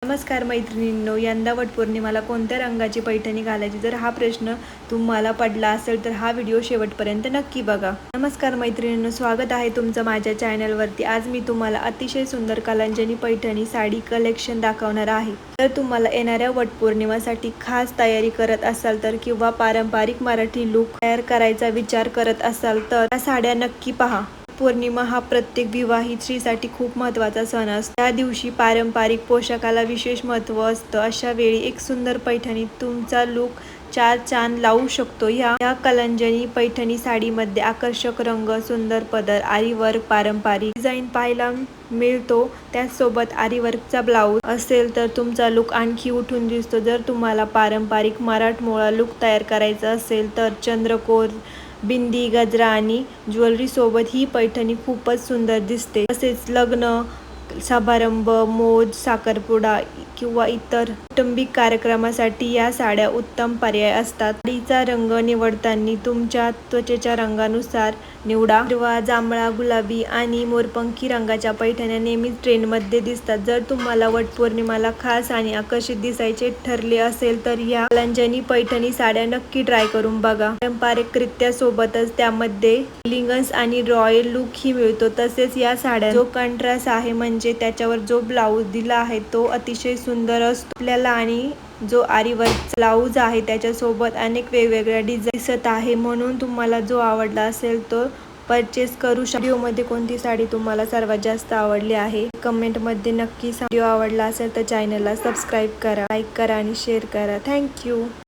नमस्कार मैत्रिणींनो, यंदा वटपौर्णिमेला कोणत्या रंगाची पैठणी घालायची? जर हा प्रश्न तुम्हाला पडला असेल तर हा व्हिडिओ शेवटपर्यंत नक्की बघा. नमस्कार मैत्रिणींनो, स्वागत आहे तुमचं माझ्या चॅनलवरती. आज मी तुम्हाला अतिशय सुंदर कलांजली पैठणी साडी कलेक्शन दाखवणार आहे. जर तुम्हाला येणाऱ्या वटपौर्णिमेसाठी खास तयारी करत असाल तर किंवा पारंपरिक मराठी लुक तयार करायचा विचार करत असाल तर या साड्या नक्की पहा. पौर्णिमा हा प्रत्येक विवाहित स्त्रीसाठी खूप महत्त्वाचा सण असतो. त्या दिवशी पारंपरिक पोशाखाला विशेष महत्त्व असतं. अशा वेळी एक सुंदर पैठणी तुमचा लुक चार चांद लावू शकतो. या कलांजली पैठणी साडीमध्ये आकर्षक रंग, सुंदर पदर, आरी वर्क, पारंपरिक डिझाईन पाहायला मिळतो. त्याचसोबत आरी वर्कचा ब्लाऊज असेल तर तुमचा लुक आणखी उठून दिसतो. जर तुम्हाला पारंपरिक मराठमोळा लुक तयार करायचा असेल तर चंद्रकोर, बिंदी, गजरा आणि ज्वेलरी सोबत ही पैठणी खूपच सुंदर दिसते. तसेच लग्न समारंभ, मोज, साखरपुडा किंवा इतर कौटुंबिक कार्यक्रमासाठी या साड्या उत्तम पर्याय असतात. साडीचा रंग निवडताना तुमच्या त्वचेच्या रंगानुसार निवडा. हिरवा, जांभळा, गुलाबी आणि मोरपंखी रंगाच्या पैठण्या नेहमीच ट्रेंडमध्ये दिसतात. जर तुम्हाला वटपौर्णिमेला खास आणि आकर्षित दिसायचे ठरले असेल तर या कलांजली पैठणी साड्या नक्की ट्राय करून बघा. पारंपरिकरित्या सोबतच त्यामध्ये एलिगन्स आणि रॉयल लुक ही मिळतो. तसेच या साड्या जो कॉन्ट्रास्ट आहे म्हणजे त्याच्यावर जो ब्लाऊज दिला आहे तो अतिशय सुंदर असतो आपल्याला. आणि जो आरी वर्क ब्लाऊज आहे त्याच्यासोबत अनेक वेगवेगळ्या डिझाईन दिसत आहे. म्हणून तुम्हाला जो आवडला असेल तो परचेस करू शकता. व्हिडिओमध्ये कोणती साडी तुम्हाला सर्वात जास्त आवडली आहे कमेंटमध्ये नक्की सांगा. व्हिडिओ आवडला असेल तर चॅनलला सबस्क्राईब करा, लाईक करा आणि शेअर करा. थँक्यू.